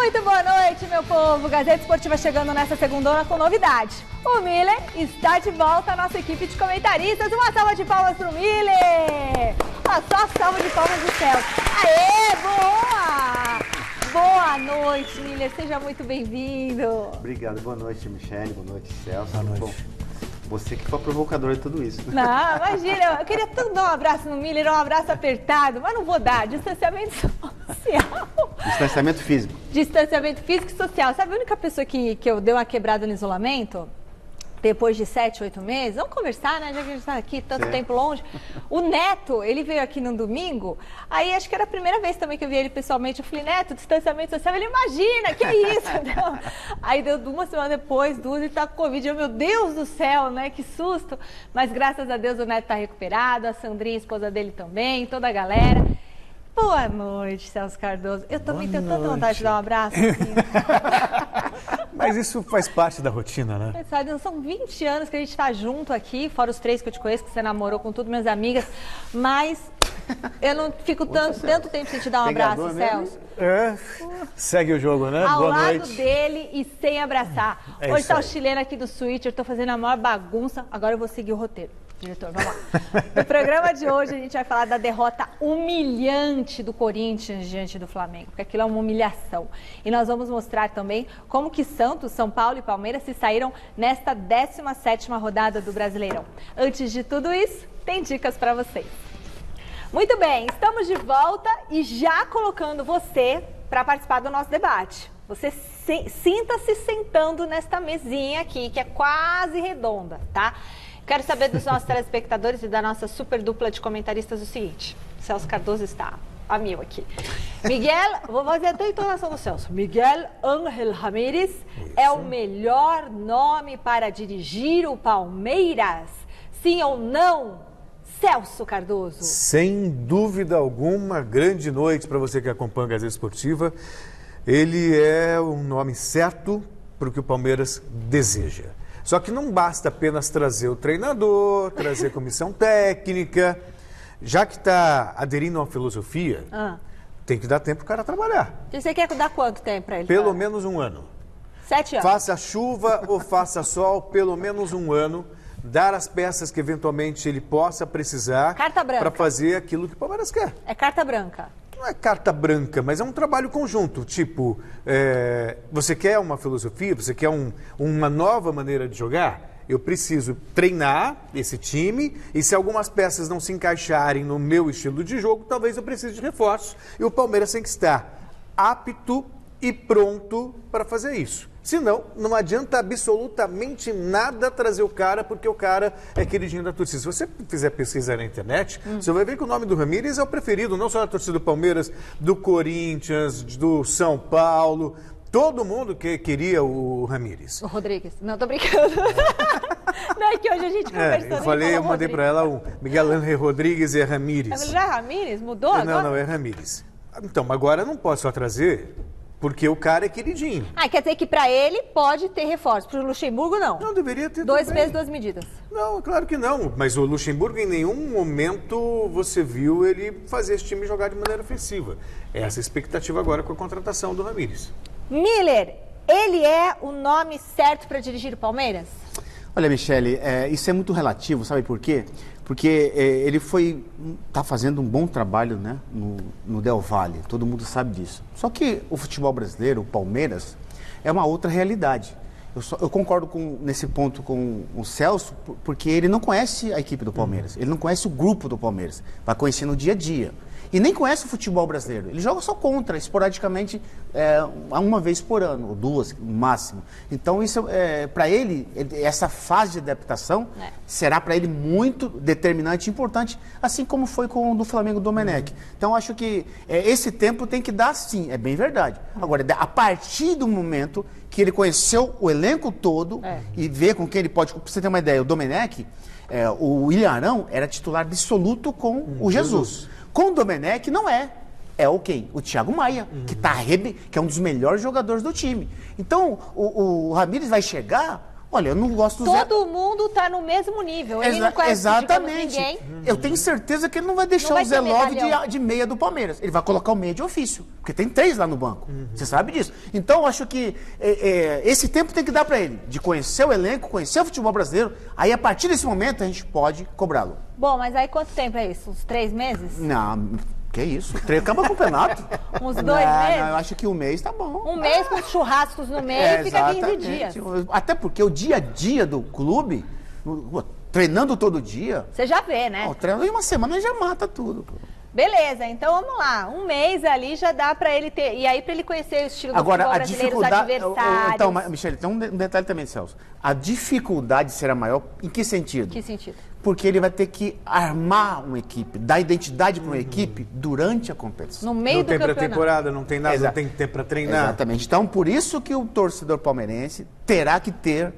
Muito boa noite, meu povo. Gazeta Esportiva chegando nessa segundona com novidade. O Miller está de volta à nossa equipe de comentaristas. Uma salva de palmas pro Miller. Uma só salva de palmas do céu. Aê, boa! Boa noite, Miller. Seja muito bem-vindo. Obrigado. Boa noite, Michele. Boa noite, Celso. Boa noite. Bom, você que foi a provocadora de tudo isso. Não, imagina. Eu queria tanto dar um abraço no Miller, um abraço apertado, mas não vou dar. Distanciamento social. Distanciamento físico. Distanciamento físico e social. Sabe a única pessoa que eu dei uma quebrada no isolamento? Depois de 7, 8 meses, vamos conversar, né? Já que a gente está aqui tanto tempo longe. O Neto, ele veio aqui no domingo, aí acho que era a primeira vez também que eu vi ele pessoalmente. Eu falei, Neto, distanciamento social, ele imagina, que é isso? Aí deu uma semana depois, duas, ele tá com Covid. Eu, meu Deus do céu, né? Que susto. Mas graças a Deus o Neto tá recuperado, a Sandrinha, a esposa dele também, toda a galera. Boa noite, Celso Cardoso. Eu também tenho tanta vontade de dar um abraço. Mas isso faz parte da rotina, né? Sabe, são 20 anos que a gente está junto aqui, fora os 3 que eu te conheço, que você namorou com tudo, minhas amigas. Mas eu não fico tanto tempo sem te dar um abraço, Celso. Segue o jogo, né? Ao Boa lado noite. dele e sem abraçar. É Hoje isso tá o aí. chileno aqui do Switch, eu tô fazendo a maior bagunça. Agora eu vou seguir o roteiro. Diretor, vamos lá. No programa de hoje a gente vai falar da derrota humilhante do Corinthians diante do Flamengo, porque aquilo é uma humilhação. E nós vamos mostrar também como que Santos, São Paulo e Palmeiras se saíram nesta 17ª rodada do Brasileirão. Antes de tudo isso, tem dicas para vocês. Muito bem, estamos de volta e já colocando você para participar do nosso debate. Você sinta-se sentando nesta mesinha aqui, que é quase redonda, tá? Quero saber dos nossos telespectadores e da nossa super dupla de comentaristas o seguinte. Celso Cardoso está a mil aqui. Miguel, vou fazer até a entonação do Celso. Miguel Ángel Ramírez é o melhor nome para dirigir o Palmeiras? Sim ou não? Celso Cardoso. Sem dúvida alguma, grande noite para você que acompanha a Gazeta Esportiva. Ele é o nome certo para o que o Palmeiras deseja. Só que não basta apenas trazer o treinador, trazer comissão técnica. Já que está aderindo a uma filosofia, tem que dar tempo para o cara trabalhar. E você quer dar quanto tempo para ele? Pelo menos um ano. 7 anos. Faça chuva ou faça sol, pelo menos um ano. Dar as peças que eventualmente ele possa precisar para fazer aquilo que o Palmeiras quer. É carta branca. Não é carta branca, mas é um trabalho conjunto. Tipo, você quer uma filosofia, você quer uma nova maneira de jogar? Eu preciso treinar esse time e se algumas peças não se encaixarem no meu estilo de jogo, talvez eu precise de reforços. E o Palmeiras tem que estar apto e pronto para fazer isso. Senão, não adianta absolutamente nada trazer o cara, porque o cara é queridinho da torcida. Se você fizer pesquisa na internet, você vai ver que o nome do Ramírez é o preferido, não só da torcida do Palmeiras, do Corinthians, do São Paulo. Todo mundo que queria o Ramírez. O Rodrigues. Não, tô brincando. Não, é que hoje a gente conversando. Eu mandei para ela o Miguel Ángel Rodrigues e Ramírez. Já é Ramírez? Mudou agora? Não, é Ramírez. Então, agora eu não posso só trazer... Porque o cara é queridinho. Quer dizer que para ele pode ter reforço. Para o Luxemburgo, não? Não, deveria ter 2 também. meses, 2 medidas. Não, claro que não. Mas o Luxemburgo, em nenhum momento, você viu ele fazer esse time jogar de maneira ofensiva. Essa é a expectativa agora com a contratação do Ramírez. Miller, ele é o nome certo para dirigir o Palmeiras? Olha, Michele, isso é muito relativo, sabe por quê? Porque ele está fazendo um bom trabalho, né, no Del Valle, todo mundo sabe disso. Só que o futebol brasileiro, o Palmeiras, é uma outra realidade. Eu concordo nesse ponto com o Celso, porque ele não conhece a equipe do Palmeiras, ele não conhece o grupo do Palmeiras, vai conhecer no dia a dia. E nem conhece o futebol brasileiro. Ele joga só contra, esporadicamente, uma vez por ano, ou 2, no máximo. Então, isso para ele, essa fase de adaptação será para ele muito determinante e importante, assim como foi com o do Flamengo Domenech. Então, acho que esse tempo tem que dar sim, é bem verdade. Agora, a partir do momento que ele conheceu o elenco todo e vê com quem ele pode... Para você ter uma ideia, o Domenech, o Ilharão era titular absoluto com o Jesus. Com o Domenech não é. É o quem? O Thiago Maia, que é um dos melhores jogadores do time. Então, o Ramírez vai chegar Olha, eu não gosto do Zé. Todo mundo tá no mesmo nível. Ele não conhece, Exatamente. Ninguém. Eu tenho certeza que ele não vai deixar vai o Zé ter Love medalhão. de meia do Palmeiras. Ele vai colocar o meia de ofício, porque tem 3 lá no banco. Você sabe disso. Então, eu acho que esse tempo tem que dar para ele, de conhecer o elenco, conhecer o futebol brasileiro. Aí, a partir desse momento, a gente pode cobrá-lo. Bom, mas aí quanto tempo é isso? Uns 3 meses? Não, que isso? Acaba o campeonato. Uns 2 Não, meses? eu acho que um mês tá bom. Um mês com churrascos no meio fica 15 dias. Até porque o dia a dia do clube, treinando todo dia, Você já vê, né? o treino em uma semana já mata tudo. Pô. Beleza, então vamos lá. Um mês ali já dá pra ele ter. E aí pra ele conhecer o estilo do Agora, futebol a brasileiro, os dificuldade. adversários. Então, Michele, tem um detalhe também, Celso. A dificuldade será maior em que sentido? Que sentido? Porque ele vai ter que armar uma equipe, dar identidade para uma equipe durante a competição. No meio Não do tem campeonato. pré-temporada, não tem nada, Exato. não tem tempo para treinar. Exatamente. Então, por isso que o torcedor palmeirense terá que ter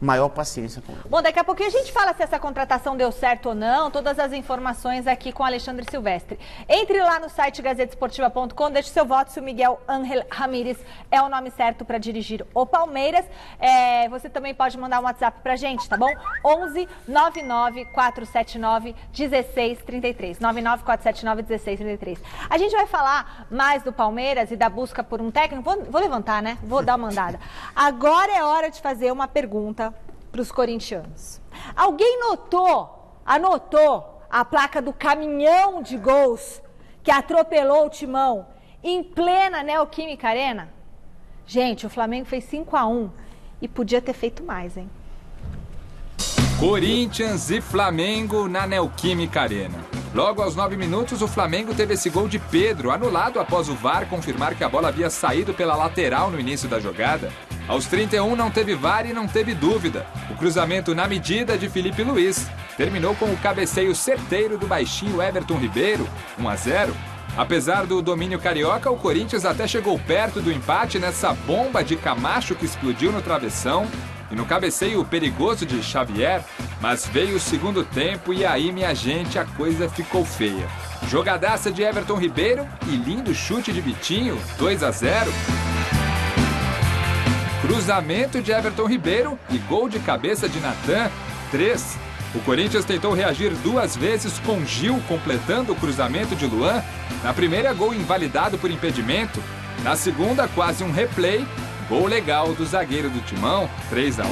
maior paciência com ele. Bom, daqui a pouquinho a gente fala se essa contratação deu certo ou não, todas as informações aqui com Alexandre Silvestre. Entre lá no site gazetesportiva.com, deixe seu voto se o Miguel Ángel Ramírez é o nome certo para dirigir o Palmeiras. Você também pode mandar um WhatsApp pra gente, tá bom? 11 99 479 1633. 99 479 1633. A gente vai falar mais do Palmeiras e da busca por um técnico. Vou levantar, né? Vou dar uma andada. Agora é hora de fazer uma pergunta para os corintianos. Alguém anotou a placa do caminhão de gols que atropelou o Timão em plena Neoquímica Arena? Gente, o Flamengo fez 5-1 e podia ter feito mais, hein? Corinthians e Flamengo na Neoquímica Arena. Logo aos 9 minutos, o Flamengo teve esse gol de Pedro, anulado após o VAR confirmar que a bola havia saído pela lateral no início da jogada. Aos 31 não teve VAR e não teve dúvida. O cruzamento na medida de Felipe Luiz terminou com o cabeceio certeiro do baixinho Everton Ribeiro, 1-0. Apesar do domínio carioca, o Corinthians até chegou perto do empate nessa bomba de Camacho que explodiu no travessão e no cabeceio perigoso de Xavier, mas veio o segundo tempo e aí, minha gente, a coisa ficou feia. Jogadaça de Everton Ribeiro e lindo chute de Vitinho, 2-0. Cruzamento de Everton Ribeiro e gol de cabeça de Natan, 3. O Corinthians tentou reagir 2 vezes com Gil completando o cruzamento de Luan. Na primeira, gol invalidado por impedimento. Na segunda, quase um replay. Gol legal do zagueiro do Timão, 3-1.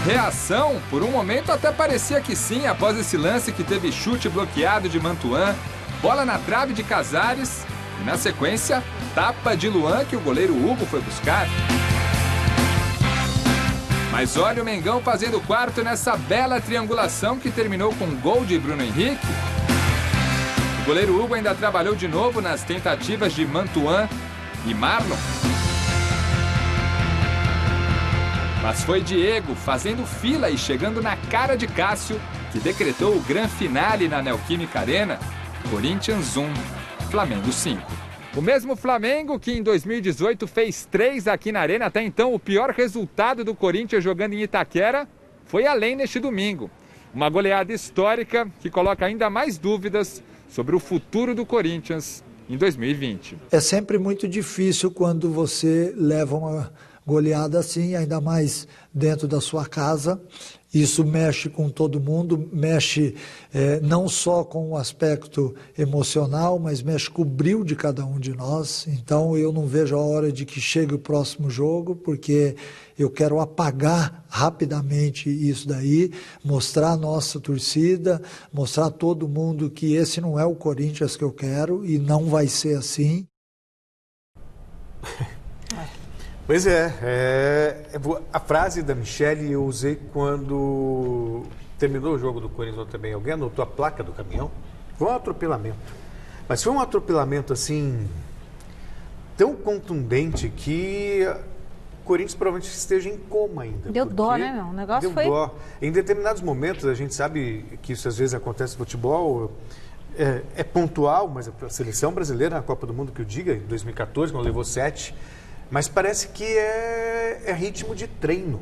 Reação, por um momento até parecia que sim, após esse lance que teve chute bloqueado de Mantuan, bola na trave de Casares e na sequência, tapa de Luan que o goleiro Hugo foi buscar. Mas olha o Mengão fazendo 4º nessa bela triangulação que terminou com gol de Bruno Henrique. O goleiro Hugo ainda trabalhou de novo nas tentativas de Mantuan e Marlon. Mas foi Diego fazendo fila e chegando na cara de Cássio, que decretou o gran finale na Neoquímica Arena. Corinthians 1, Flamengo 5. O mesmo Flamengo que em 2018 fez 3 aqui na Arena, até então o pior resultado do Corinthians jogando em Itaquera foi além neste domingo. Uma goleada histórica que coloca ainda mais dúvidas sobre o futuro do Corinthians em 2020. É sempre muito difícil quando você leva uma goleada assim, ainda mais dentro da sua casa. Isso mexe com todo mundo, mexe não só com o aspecto emocional, mas mexe com o brilho de cada um de nós. Então eu não vejo a hora de que chegue o próximo jogo, porque eu quero apagar rapidamente isso daí, mostrar a nossa torcida, mostrar a todo mundo que esse não é o Corinthians que eu quero e não vai ser assim. Pois a frase da Michele eu usei quando terminou o jogo do Corinthians também. Alguém anotou a placa do caminhão? Foi um atropelamento. Mas foi um atropelamento assim, tão contundente que o Corinthians provavelmente esteja em coma ainda. Deu dó, né, meu? O negócio deu foi... dó. Em determinados momentos, a gente sabe que isso às vezes acontece no futebol, é pontual, mas a seleção brasileira na Copa do Mundo, que eu diga, em 2014, quando levou 7... Mas parece que é ritmo de treino.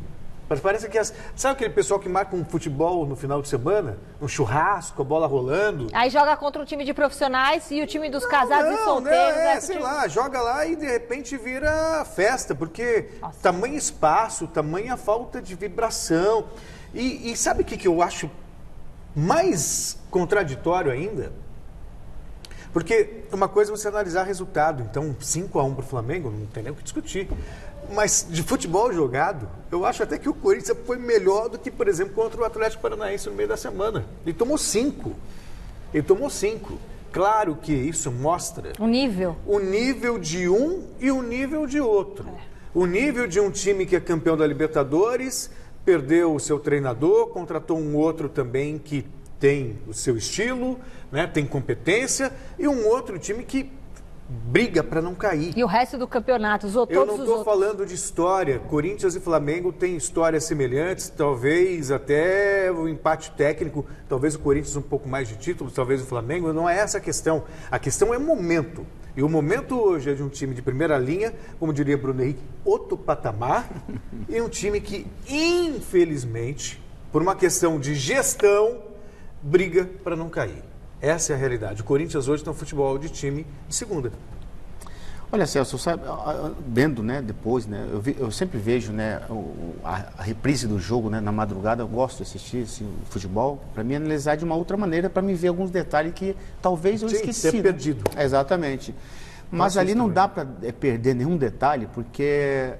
Parece que sabe aquele pessoal que marca um futebol no final de semana? Um churrasco, a bola rolando? Aí joga contra um time de profissionais e o time dos casados e solteiros. Sei lá, joga lá e de repente vira festa, porque tamanho espaço, tamanha falta de vibração. E sabe o que eu acho mais contraditório ainda? Porque uma coisa é você analisar resultado. Então, 5-1 para o Flamengo, não tem nem o que discutir. Mas de futebol jogado, eu acho até que o Corinthians foi melhor do que, por exemplo, contra o Atlético Paranaense no meio da semana. Ele tomou 5. Claro que isso mostra o nível de um e o nível de outro. O nível de um time que é campeão da Libertadores, perdeu o seu treinador, contratou um outro também que tem o seu estilo, né, tem competência, e um outro time que briga para não cair. E o resto do campeonato, todos os outros. Eu não estou falando de história. Corinthians e Flamengo têm histórias semelhantes, talvez até o empate técnico, talvez o Corinthians um pouco mais de títulos, talvez o Flamengo. Não é essa a questão. A questão é momento. E o momento hoje é de um time de primeira linha, como diria Bruno Henrique, outro patamar, e um time que, infelizmente, por uma questão de gestão, briga para não cair. Essa é a realidade. O Corinthians hoje tem um futebol de time de segunda. Olha, Celso, sabe, vendo, né, depois, né, eu sempre vejo, né, a reprise do jogo, né, na madrugada. Eu gosto de assistir assim, o futebol, para mim analisar de uma outra maneira, para me ver alguns detalhes que talvez eu esqueci. Ter perdido. Exatamente. Mas ali não dá para perder nenhum detalhe, porque,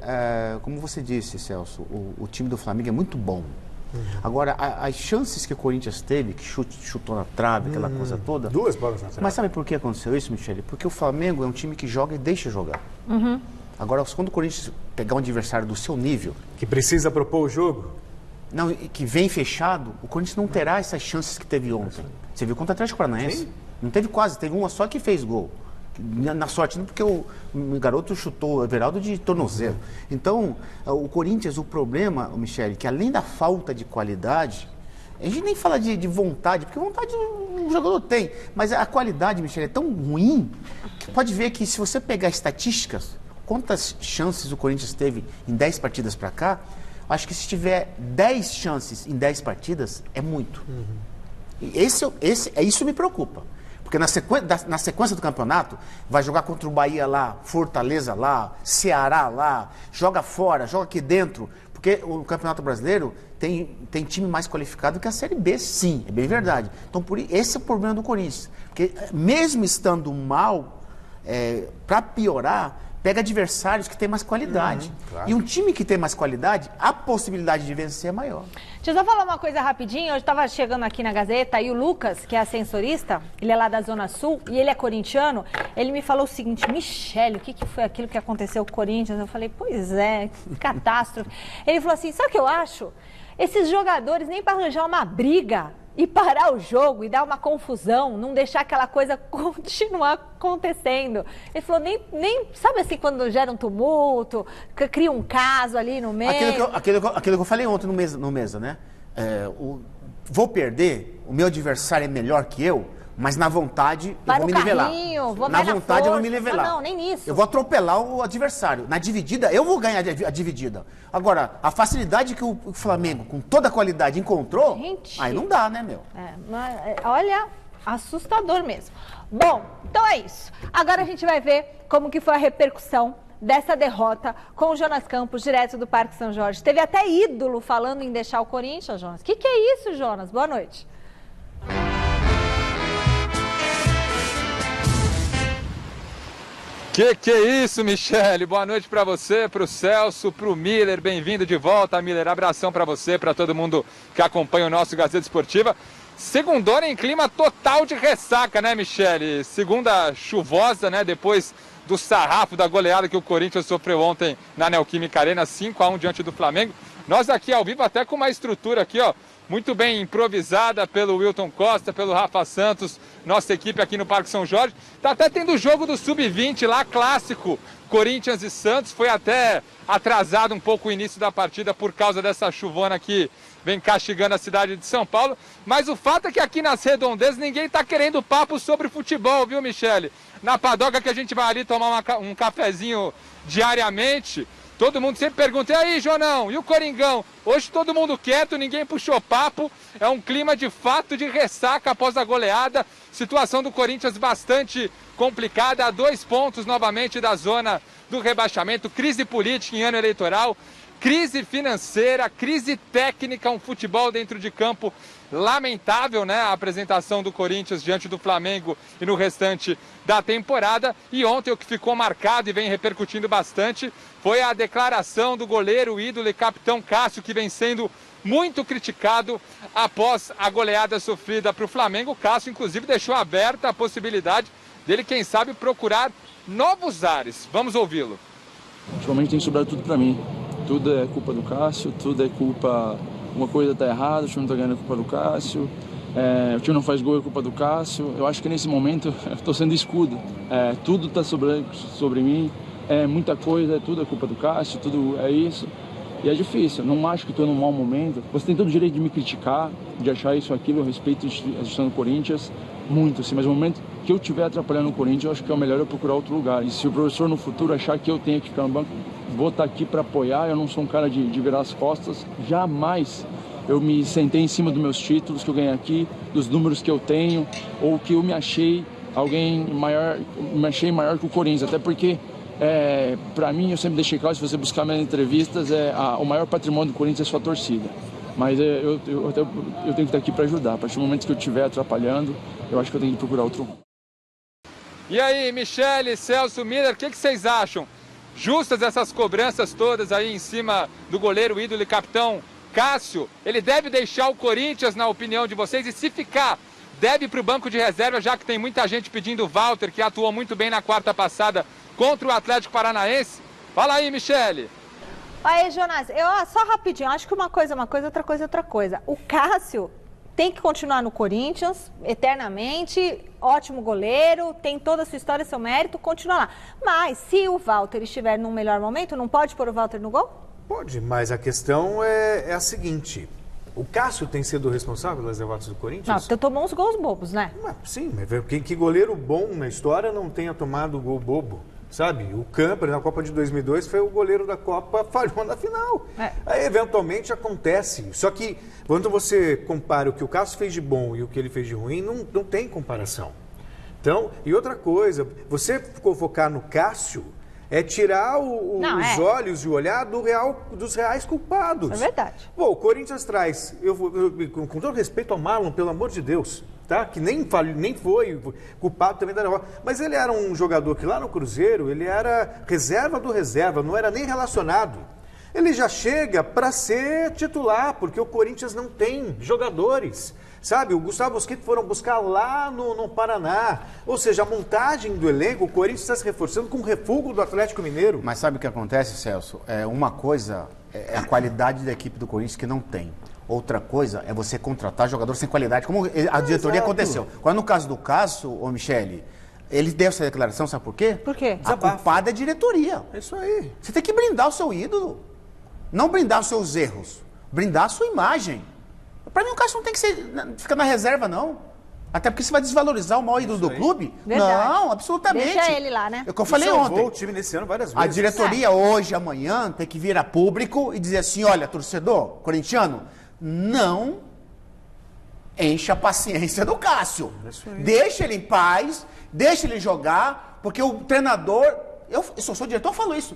como você disse, Celso, o time do Flamengo é muito bom. Agora, as chances que o Corinthians teve, que chutou na trave, aquela coisa toda... 2 bolas na trave. Mas sabe por que aconteceu isso, Michele? Porque o Flamengo é um time que joga e deixa jogar. Agora, quando o Corinthians pegar um adversário do seu nível... Que precisa propor o jogo? Não, que vem fechado, o Corinthians não terá essas chances que teve ontem. Você viu contra o Atlético Paranaense? Sim. Não teve quase, teve uma só que fez gol. Na sorte, não, porque o garoto chutou o Everaldo de tornozelo. Então, o Corinthians, o problema, Michele, que além da falta de qualidade, a gente nem fala de vontade, porque vontade o jogador tem, mas a qualidade, Michele, é tão ruim que pode ver que se você pegar estatísticas, quantas chances o Corinthians teve em 10 partidas para cá, acho que se tiver 10 chances em 10 partidas, é muito. Isso me preocupa. Porque na sequência do campeonato, vai jogar contra o Bahia lá, Fortaleza lá, Ceará lá, joga fora, joga aqui dentro. Porque o Campeonato Brasileiro tem time mais qualificado que a Série B, sim, é bem verdade. Então, esse é o problema do Corinthians. Porque mesmo estando mal, para piorar, pega adversários que têm mais qualidade. Claro. E um time que tem mais qualidade, a possibilidade de vencer é maior. Deixa eu só falar uma coisa rapidinho. Eu estava chegando aqui na Gazeta e o Lucas, que é ascensorista, ele é lá da Zona Sul e ele é corintiano, ele me falou o seguinte: Michele, o que foi aquilo que aconteceu com o Corinthians? Eu falei, pois é, que catástrofe. Ele falou assim, sabe o que eu acho? Esses jogadores nem para arranjar uma briga e parar o jogo e dar uma confusão, não deixar aquela coisa continuar acontecendo. Ele falou, nem sabe assim, quando gera um tumulto, cria um caso ali no meio. Aquilo que eu falei ontem no mesa, né? Vou perder, o meu adversário é melhor que eu, mas na vontade eu vou me nivelar. Na vontade eu vou me nivelar. Não, nem nisso. Eu vou atropelar o adversário. Na dividida, eu vou ganhar a dividida. Agora, a facilidade que o Flamengo, com toda a qualidade, encontrou, aí não dá, né, meu? Olha, assustador mesmo. Bom, então é isso. Agora a gente vai ver como que foi a repercussão dessa derrota com o Jonas Campos, direto do Parque São Jorge. Teve até ídolo falando em deixar o Corinthians, Jonas. O que é isso, Jonas? Boa noite. Que é isso, Michele? Boa noite para você, para o Celso, para o Miller. Bem-vindo de volta, Miller. Abração para você, para todo mundo que acompanha o nosso Gazeta Esportiva. Segundona em clima total de ressaca, né, Michele? Segunda chuvosa, né, depois do sarrafo da goleada que o Corinthians sofreu ontem na Neoquímica Arena, 5-1 diante do Flamengo. Nós aqui ao vivo até com uma estrutura aqui, ó, muito bem improvisada pelo Wilton Costa, pelo Rafa Santos, nossa equipe aqui no Parque São Jorge. Tá até tendo o jogo do Sub-20 lá, clássico, Corinthians e Santos. Foi até atrasado um pouco o início da partida por causa dessa chuvona que vem castigando a cidade de São Paulo. Mas o fato é que aqui nas redondezas ninguém tá querendo papo sobre futebol, viu, Michele? Na padoca que a gente vai ali tomar um cafezinho diariamente, Todo mundo sempre pergunta, e aí, Jonão, e o Coringão? Hoje todo mundo quieto, ninguém puxou papo, é um clima de fato de ressaca após a goleada. Situação do Corinthians bastante complicada, a 2 pontos novamente da zona do rebaixamento, crise política em ano eleitoral, crise financeira, crise técnica, um futebol dentro de campo lamentável, né? A apresentação do Corinthians diante do Flamengo e no restante da temporada. E ontem o que ficou marcado e vem repercutindo bastante foi a declaração do goleiro, ídolo e capitão Cássio, que vem sendo muito criticado após a goleada sofrida para o Flamengo. O Cássio, inclusive, deixou aberta a possibilidade dele, quem sabe, procurar novos ares. Vamos ouvi-lo. Ultimamente tem sobrado tudo para mim. Tudo é culpa do Cássio, tudo é culpa... Uma coisa está errada, o time não está ganhando, é culpa do Cássio. O time não faz gol, é culpa do Cássio. Eu acho que nesse momento eu estou sendo escudo. Tudo está sobre mim, muita coisa, tudo é culpa do Cássio, tudo é isso. E é difícil, não acho que estou num mau momento. Você tem todo o direito de me criticar, de achar isso, aquilo, eu respeito a gestão do Corinthians, muito, assim, mas no momento que eu estiver atrapalhando o Corinthians, eu acho que é o melhor eu procurar outro lugar. E se o professor no futuro achar que eu tenho que ficar no banco, vou estar aqui para apoiar, eu não sou um cara de virar as costas, jamais eu me sentei em cima dos meus títulos que eu ganhei aqui, dos números que eu tenho, ou que eu me achei maior que o Corinthians, até porque para mim, eu sempre deixei claro, se você buscar minhas entrevistas, o maior patrimônio do Corinthians é a sua torcida. Mas eu tenho que estar aqui para ajudar. A partir do momento que eu estiver atrapalhando, eu acho que eu tenho que procurar outro rumo. E aí, Michele, Celso, Miller, o que vocês acham? Justas essas cobranças todas aí em cima do goleiro, ídolo e capitão Cássio? Ele deve deixar o Corinthians, na opinião de vocês? E se ficar, deve ir para o banco de reserva, já que tem muita gente pedindo o Walter, que atuou muito bem na quarta passada contra o Atlético Paranaense? Fala aí, Michele. Aí, Jonas, só rapidinho, acho que uma coisa é uma coisa, outra coisa é outra coisa. O Cássio tem que continuar no Corinthians eternamente, ótimo goleiro, tem toda a sua história, seu mérito, continua lá. Mas se o Walter estiver num melhor momento, não pode pôr o Walter no gol? Pode, mas a questão é a seguinte: o Cássio tem sido responsável pelas derrotas do Corinthians? Não, você tomou uns gols bobos, né? Sim, mas que goleiro bom na história não tenha tomado gol bobo? Sabe, o Camper na Copa de 2002 foi o goleiro da Copa, falhou na final. Aí, eventualmente, acontece. Só que, quando você compara o que o Cássio fez de bom e o que ele fez de ruim, não tem comparação. Então, e outra coisa, você focar no Cássio é tirar os olhos e o olhar dos reais culpados. É verdade. Bom, o Corinthians traz, com todo respeito ao Marlon, pelo amor de Deus, tá? Que nem foi culpado também da derrota. Mas ele era um jogador que lá no Cruzeiro, ele era reserva do reserva, não era nem relacionado. Ele já chega para ser titular, porque o Corinthians não tem jogadores. Sabe, o Gustavo Mosquito foram buscar lá no Paraná. Ou seja, a montagem do elenco, o Corinthians está se reforçando com o refúgio do Atlético Mineiro. Mas sabe o que acontece, Celso? Uma coisa é a qualidade da equipe do Corinthians que não tem. Outra coisa é você contratar jogador sem qualidade, como a diretoria aconteceu. Quando no caso do Cássio, Michele, ele deu essa declaração, sabe por quê? Por quê? A culpada é a diretoria. É isso aí. Você tem que brindar o seu ídolo. Não brindar os seus erros. Brindar a sua imagem. Para mim, o Cássio não tem que ficar na reserva, não. Até porque você vai desvalorizar o maior ídolo do clube. Verdade. Não, absolutamente. Deixa ele lá, né? É o que eu falei ontem. O time nesse ano várias vezes. A diretoria hoje, amanhã, tem que vir a público e dizer assim, olha, torcedor corintiano, não enche a paciência do Cássio. Deixa ele em paz, deixa ele jogar, porque o treinador, eu sou diretor, eu falo isso,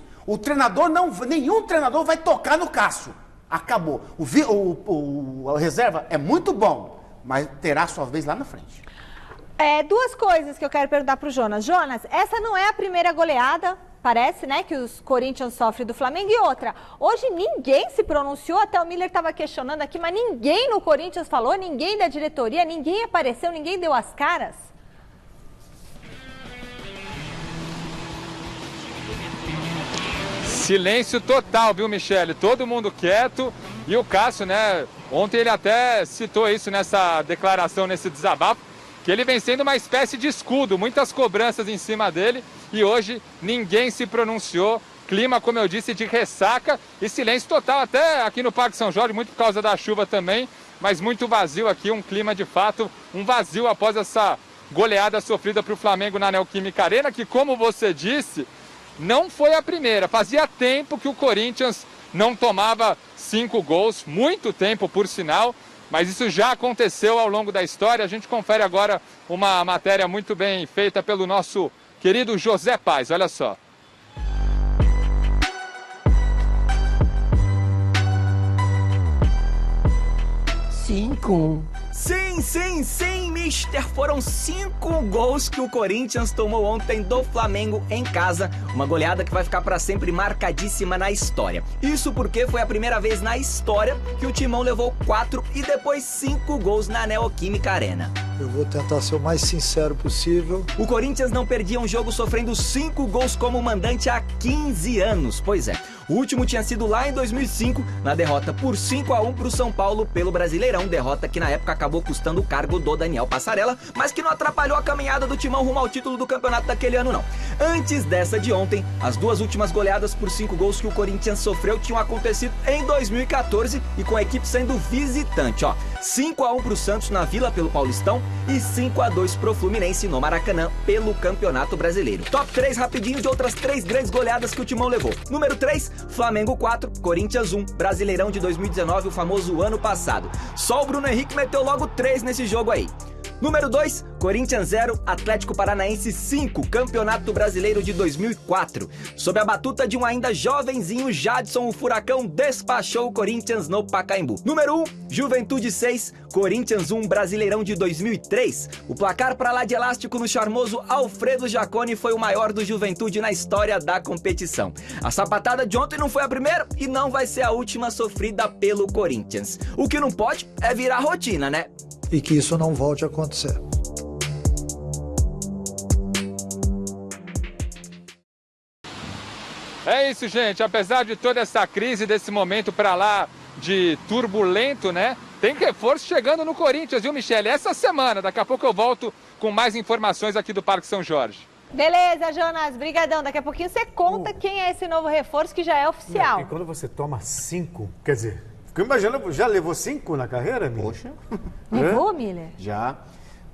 nenhum treinador vai tocar no Cássio. Acabou. O reserva é muito bom, mas terá sua vez lá na frente. Duas coisas que eu quero perguntar para o Jonas. Jonas, essa não é a primeira goleada, parece, né, que os Corinthians sofrem do Flamengo. E outra, hoje ninguém se pronunciou, até o Miller estava questionando aqui, mas ninguém no Corinthians falou, ninguém da diretoria, ninguém apareceu, ninguém deu as caras. Silêncio total, viu, Michele? Todo mundo quieto. E o Cássio, né? Ontem ele até citou isso nessa declaração, nesse desabafo, que ele vem sendo uma espécie de escudo, muitas cobranças em cima dele. E hoje ninguém se pronunciou. Clima, como eu disse, de ressaca e silêncio total, até aqui no Parque São Jorge, muito por causa da chuva também, mas muito vazio aqui, um clima de fato, um vazio após essa goleada sofrida para o Flamengo na Neoquímica Arena, que, como você disse, não foi a primeira. Fazia tempo que o Corinthians não tomava 5 gols, muito tempo por sinal, mas isso já aconteceu ao longo da história. A gente confere agora uma matéria muito bem feita pelo nosso querido José Paz, olha só. Sim, mister. Foram 5 gols que o Corinthians tomou ontem do Flamengo em casa. Uma goleada que vai ficar para sempre marcadíssima na história. Isso porque foi a primeira vez na história que o Timão levou 4 e depois 5 gols na Neoquímica Arena. Eu vou tentar ser o mais sincero possível. O Corinthians não perdia um jogo sofrendo 5 gols como mandante há 15 anos. Pois é, o último tinha sido lá em 2005, na derrota por 5-1 para o São Paulo pelo Brasileirão. Derrota que na época acabou custando o cargo do Daniel Passarella, mas que não atrapalhou a caminhada do Timão rumo ao título do campeonato daquele ano, não. Antes dessa de ontem, as 2 últimas goleadas por 5 gols que o Corinthians sofreu tinham acontecido em 2014 e com a equipe sendo visitante, ó. 5-1 para o Santos na Vila pelo Paulistão e 5-2 pro Fluminense no Maracanã pelo Campeonato Brasileiro. Top 3 rapidinho de outras 3 grandes goleadas que o Timão levou. Número 3, Flamengo 4, Corinthians 1, Brasileirão de 2019, o famoso ano passado. Só o Bruno Henrique meteu logo 3 nesse jogo aí. Número 2, Corinthians 0, Atlético Paranaense 5, Campeonato Brasileiro de 2004. Sob a batuta de um ainda jovenzinho Jadson, o Furacão despachou o Corinthians no Pacaembu. Número 1, Juventude 6, Corinthians 1, Brasileirão de 2003. O placar pra lá de elástico no charmoso Alfredo Jaconi foi o maior do Juventude na história da competição. A sapatada de ontem não foi a primeira e não vai ser a última sofrida pelo Corinthians. O que não pode é virar rotina, né? E que isso não volte a acontecer. É isso, gente. Apesar de toda essa crise, desse momento para lá de turbulento, né? Tem reforço chegando no Corinthians, viu, Michele? Essa semana. Daqui a pouco eu volto com mais informações aqui do Parque São Jorge. Beleza, Jonas. Brigadão. Daqui a pouquinho você conta quem é esse novo reforço que já é oficial. E quando você toma 5, quer dizer, fico imaginando, já levou 5 na carreira, Miller? Poxa. Levou, Miller? Já.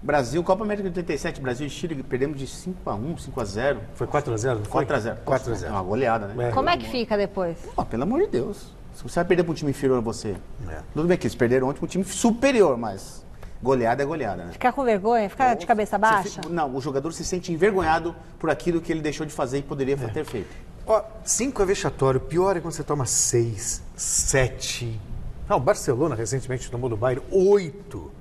Brasil, Copa América de 87, Brasil e Chile, perdemos de 5-1, 5-0. Foi 4-0? 4-0. 4-0. É uma goleada, né? Como é que fica depois? Oh, pelo amor de Deus. Se você vai perder para um time inferior a você. Tudo bem que eles perderam ontem para um time superior, mas goleada é goleada, né? Ficar com vergonha? Ficar de cabeça baixa? Não, o jogador se sente envergonhado por aquilo que ele deixou de fazer e poderia ter feito. Ó, 5 é vexatório. Pior é quando você toma 6, 7. O Barcelona recentemente tomou do Bayern 8.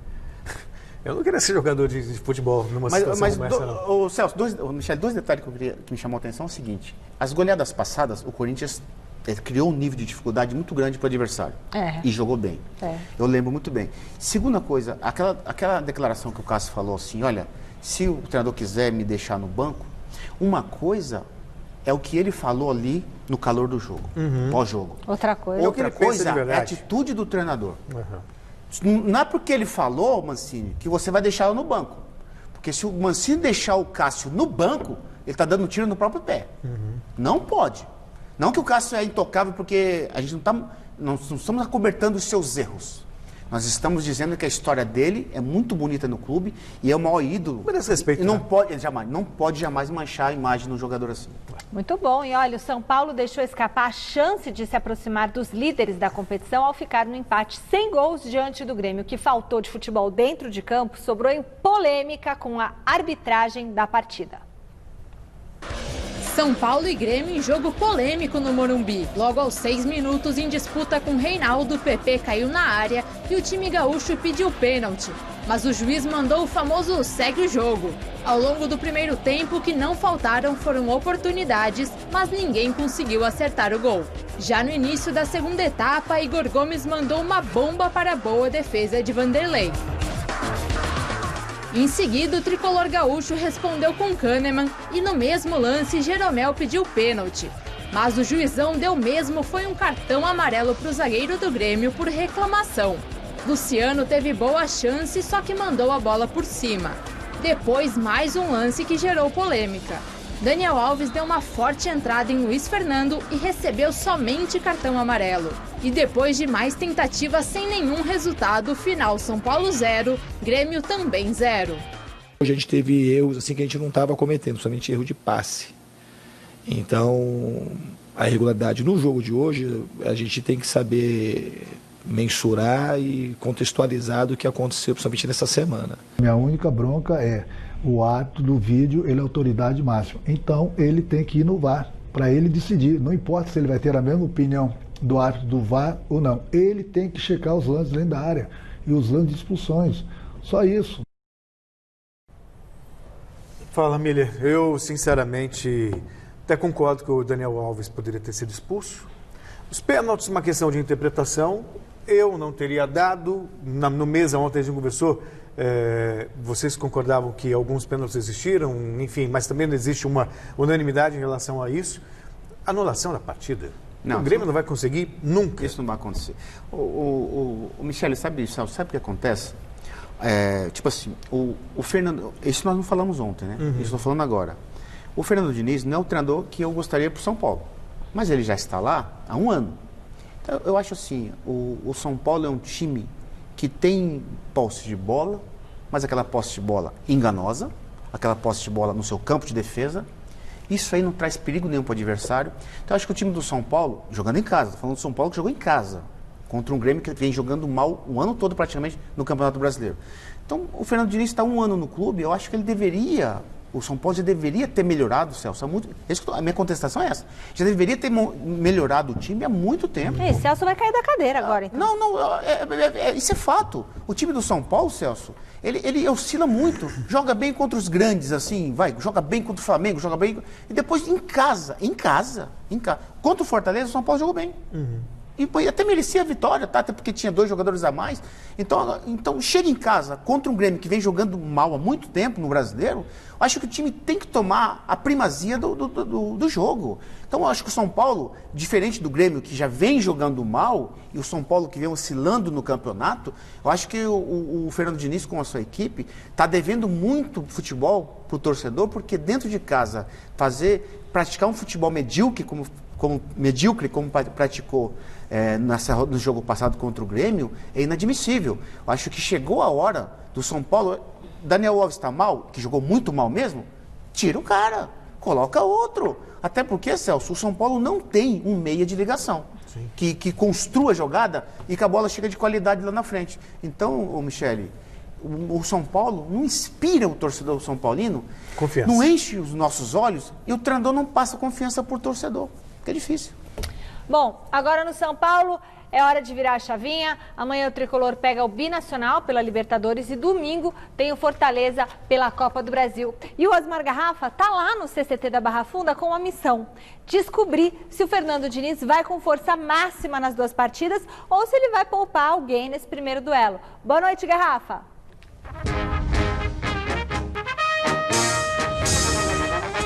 Eu não queria ser jogador de futebol numa situação como essa, não. Celso, Michel, 2 detalhes que me chamou a atenção é o seguinte. As goleadas passadas, o Corinthians criou um nível de dificuldade muito grande para o adversário. E jogou bem. Eu lembro muito bem. Segunda coisa, aquela declaração que o Cássio falou assim, olha, se o treinador quiser me deixar no banco, uma coisa é o que ele falou ali no calor do jogo, pós-jogo. Outra coisa é a atitude do treinador. Não é porque ele falou, Mancini, que você vai deixá-lo no banco. Porque se o Mancini deixar o Cássio no banco, ele está dando tiro no próprio pé. Não pode. Não que o Cássio é intocável, porque a gente não estamos acobertando os seus erros. Nós estamos dizendo que a história dele é muito bonita no clube e é o maior ídolo. Merece respeito, e não pode jamais manchar a imagem de um jogador assim. Muito bom. E olha, o São Paulo deixou escapar a chance de se aproximar dos líderes da competição ao ficar no empate sem gols diante do Grêmio. O que faltou de futebol dentro de campo sobrou em polêmica com a arbitragem da partida. São Paulo e Grêmio em jogo polêmico no Morumbi. Logo aos 6 minutos, em disputa com Reinaldo, PP caiu na área e o time gaúcho pediu pênalti. Mas o juiz mandou o famoso segue o jogo. Ao longo do primeiro tempo, o que não faltaram foram oportunidades, mas ninguém conseguiu acertar o gol. Já no início da segunda etapa, Igor Gomes mandou uma bomba para a boa defesa de Vanderlei. Em seguida, o tricolor gaúcho respondeu com Kahneman e no mesmo lance, Jeromel pediu pênalti. Mas o juizão deu mesmo foi um cartão amarelo para o zagueiro do Grêmio por reclamação. Luciano teve boa chance, só que mandou a bola por cima. Depois, mais um lance que gerou polêmica. Daniel Alves deu uma forte entrada em Luiz Fernando e recebeu somente cartão amarelo. E depois de mais tentativas sem nenhum resultado, final São Paulo 0, Grêmio também 0. Hoje a gente teve erros assim que a gente não estava cometendo, somente erro de passe. Então, a irregularidade no jogo de hoje, a gente tem que saber mensurar e contextualizar do que aconteceu, principalmente nessa semana. Minha única bronca é o árbitro do vídeo, ele é autoridade máxima. Então, ele tem que ir no VAR para ele decidir. Não importa se ele vai ter a mesma opinião do árbitro do VAR ou não. Ele tem que checar os lances dentro da área e os lances de expulsões. Só isso. Fala, Miller. Eu, sinceramente, até concordo que o Daniel Alves poderia ter sido expulso. Os pênaltis, uma questão de interpretação. Eu não teria dado. No mesa ontem a gente conversou. Vocês concordavam que alguns pênaltis existiram, enfim, mas também não existe uma unanimidade em relação a isso. Anulação da partida. Não, o Grêmio não vai conseguir nunca. Isso não vai acontecer. O Michele, sabe o que acontece? Tipo assim, o Fernando... Isso nós não falamos ontem, né? Isso estou falando agora. O Fernando Diniz não é o treinador que eu gostaria para o São Paulo. Mas ele já está lá há um ano. Então, eu acho assim, o São Paulo é um time que tem posse de bola, mas aquela posse de bola enganosa, aquela posse de bola no seu campo de defesa. Isso aí não traz perigo nenhum para o adversário. Então, eu acho que o time do São Paulo, jogando em casa, estou falando do São Paulo que jogou em casa, contra um Grêmio que vem jogando mal o ano todo praticamente no Campeonato Brasileiro. Então, o Fernando Diniz está um ano no clube, eu acho que ele deveria, o São Paulo já deveria ter melhorado, Celso, a minha contestação é essa, já deveria ter melhorado o time há muito tempo. Celso vai cair da cadeira agora, então. Isso é fato. O time do São Paulo, Celso, ele oscila muito, joga bem contra os grandes, assim, joga bem contra o Flamengo, joga bem, e depois em casa. Contra o Fortaleza, o São Paulo jogou bem. E até merecia a vitória, tá? Até porque tinha 2 jogadores a mais. Então, chega em casa contra um Grêmio que vem jogando mal há muito tempo no Brasileiro, acho que o time tem que tomar a primazia do jogo. Então, eu acho que o São Paulo, diferente do Grêmio, que já vem jogando mal, e o São Paulo que vem oscilando no campeonato, eu acho que o Fernando Diniz, com a sua equipe, está devendo muito futebol para o torcedor, porque dentro de casa, praticar um futebol medíocre, como praticou no jogo passado contra o Grêmio, é inadmissível. Eu acho que chegou a hora do São Paulo. Daniel Alves está mal, que jogou muito mal mesmo, tira o cara, coloca outro. Até porque, Celso, o São Paulo não tem um meia de ligação que construa a jogada e que a bola chega de qualidade lá na frente. Então, Michele, o São Paulo não inspira o torcedor são paulino, confiança. Não enche os nossos olhos e o treinador não passa confiança por torcedor. É difícil. Bom, agora no São Paulo é hora de virar a chavinha. Amanhã o Tricolor pega o Binacional pela Libertadores e domingo tem o Fortaleza pela Copa do Brasil. E o Osmar Garrafa tá lá no CCT da Barra Funda com uma missão: descobrir se o Fernando Diniz vai com força máxima nas 2 partidas ou se ele vai poupar alguém nesse primeiro duelo. Boa noite, Garrafa.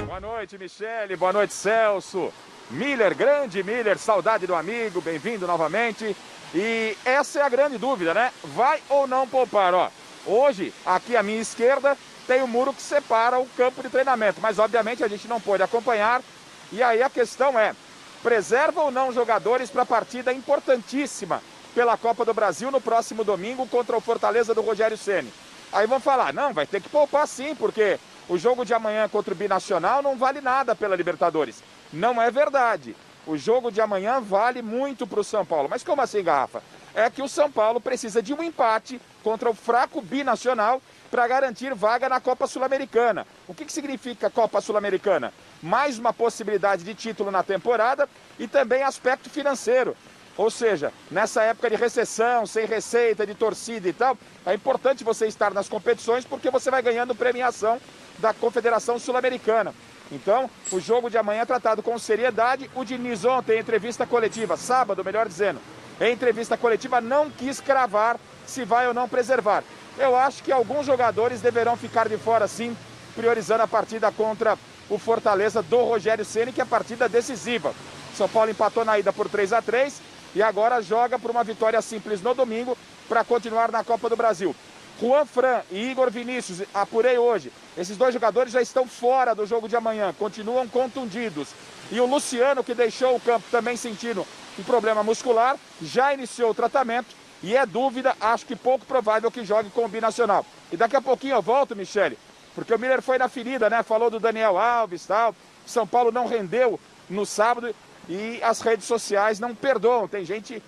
Boa noite, Michele. Boa noite, Celso. Miller, grande Miller, saudade do amigo, bem-vindo novamente. E essa é a grande dúvida, né? Vai ou não poupar? Ó, hoje, aqui à minha esquerda, tem o muro que separa o campo de treinamento, mas obviamente a gente não pôde acompanhar. E aí a questão é, preserva ou não jogadores para a partida importantíssima pela Copa do Brasil no próximo domingo contra o Fortaleza do Rogério Ceni? Aí vão falar, não, vai ter que poupar sim, porque o jogo de amanhã contra o Binacional não vale nada pela Libertadores. Não é verdade. O jogo de amanhã vale muito para o São Paulo. Mas como assim, Garrafa? É que o São Paulo precisa de um empate contra o fraco Binacional para garantir vaga na Copa Sul-Americana. O que significa Copa Sul-Americana? Mais uma possibilidade de título na temporada e também aspecto financeiro. Ou seja, nessa época de recessão, sem receita, de torcida e tal, é importante você estar nas competições porque você vai ganhando premiação da Confederação Sul-Americana. Então, o jogo de amanhã é tratado com seriedade. O Diniz ontem, em entrevista coletiva, sábado, melhor dizendo, em entrevista coletiva, não quis cravar se vai ou não preservar. Eu acho que alguns jogadores deverão ficar de fora, sim, priorizando a partida contra o Fortaleza do Rogério Ceni, que é a partida decisiva. São Paulo empatou na ida por 3-3 e agora joga por uma vitória simples no domingo para continuar na Copa do Brasil. Juan Fran e Igor Vinícius, apurei hoje, esses 2 jogadores já estão fora do jogo de amanhã, continuam contundidos. E o Luciano, que deixou o campo também sentindo um problema muscular, já iniciou o tratamento e é dúvida, acho que pouco provável que jogue com o Binacional. E daqui a pouquinho eu volto, Michele, porque o Miller foi na ferida, né? Falou do Daniel Alves e tal. São Paulo não rendeu no sábado e as redes sociais não perdoam. Tem gente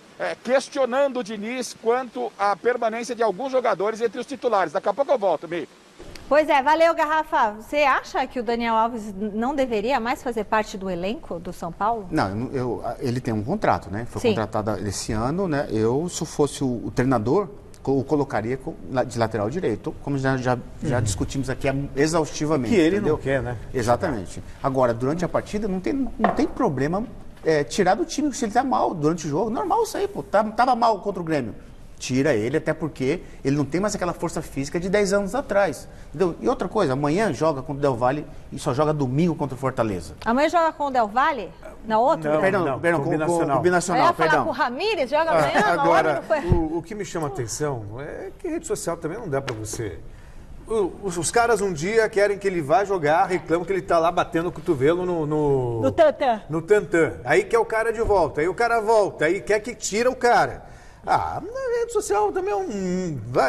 questionando o Diniz quanto à permanência de alguns jogadores entre os titulares. Daqui a pouco eu volto, Mi. Pois é, valeu, Garrafa. Você acha que o Daniel Alves não deveria mais fazer parte do elenco do São Paulo? Não, ele tem um contrato, né? Foi contratado esse ano, né? Eu, se fosse o treinador, o colocaria de lateral direito, como já discutimos aqui exaustivamente. Que ele entendeu? não quer, né? Exatamente. Agora, durante a partida, não tem problema tirar do time se ele tá mal durante o jogo. Normal isso aí, pô. Tava mal contra o Grêmio. Tira ele, até porque ele não tem mais aquela força física de 10 anos atrás. Entendeu? E outra coisa, amanhã joga contra o Del Valle e só joga domingo contra o Fortaleza. Amanhã joga com o Del Valle? Na outra? Perdão, com o Binacional. Eu ia falar com o Ramírez, joga amanhã, na agora, não foi... o que me chama a atenção é que rede social também não dá pra você... Os caras um dia querem que ele vá jogar, reclamam que ele tá lá batendo o cotovelo no tantã. No tantã. Aí quer o cara de volta, aí o cara volta, aí quer que tira o cara. Na rede social também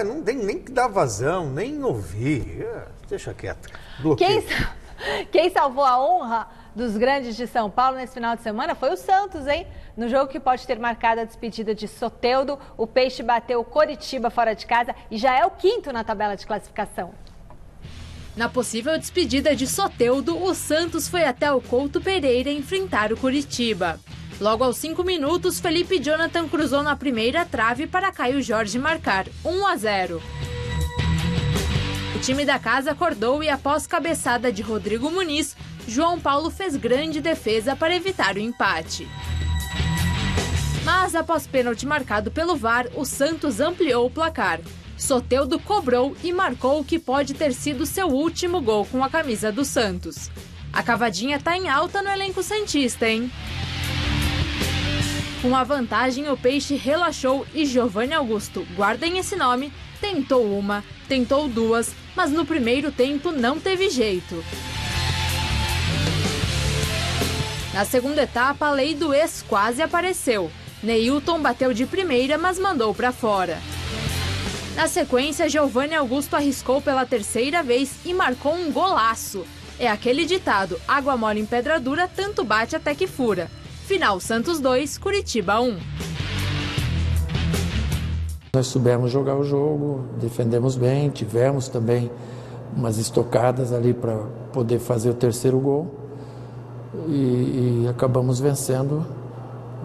não tem nem que dar vazão, nem ouvir. Deixa quieto. Bloqueio. Quem salvou a honra dos grandes de São Paulo nesse final de semana foi o Santos, hein? No jogo que pode ter marcado a despedida de Soteldo, o Peixe bateu o Coritiba fora de casa e já é o 5º na tabela de classificação. Na possível despedida de Soteldo, o Santos foi até o Couto Pereira enfrentar o Coritiba. Logo aos 5 minutos, Felipe Jonathan cruzou na primeira trave para Caio Jorge marcar 1-0. O time da casa acordou e, após cabeçada de Rodrigo Muniz, João Paulo fez grande defesa para evitar o empate. Mas, após pênalti marcado pelo VAR, o Santos ampliou o placar. Soteldo cobrou e marcou o que pode ter sido seu último gol com a camisa do Santos. A cavadinha tá em alta no elenco santista, hein? Com a vantagem, o Peixe relaxou e Giovanni Augusto, guardem esse nome, tentou uma, tentou duas, mas no primeiro tempo não teve jeito. Na segunda etapa, a lei do ex quase apareceu. Neilton bateu de primeira, mas mandou para fora. Na sequência, Giovanni Augusto arriscou pela terceira vez e marcou um golaço. É aquele ditado, água mole em pedra dura, tanto bate até que fura. Final Santos 2, Coritiba 1. Nós soubemos jogar o jogo, defendemos bem, tivemos também umas estocadas ali para poder fazer o terceiro gol e acabamos vencendo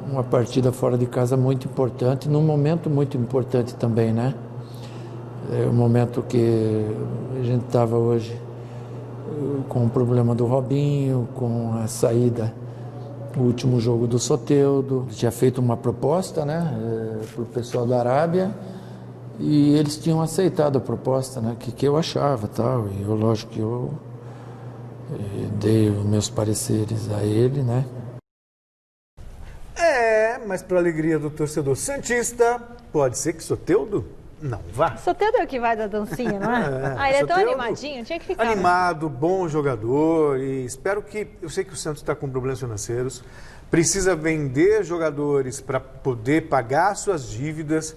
uma partida fora de casa muito importante, num momento muito importante também, né? É o momento que a gente estava hoje com o problema do Robinho, com a saída, o último jogo do Soteldo. Tinha feito uma proposta, né, para o pessoal da Arábia e eles tinham aceitado a proposta, né, que eu achava, tal, e eu, lógico que eu dei os meus pareceres a ele, né. Mas para alegria do torcedor santista, pode ser que Soteldo não vá. Soteldo é o que vai da dancinha, não é? Ele é tão animadinho, tinha que ficar. Animado, bom jogador e espero que... Eu sei que o Santos está com problemas financeiros, precisa vender jogadores para poder pagar suas dívidas,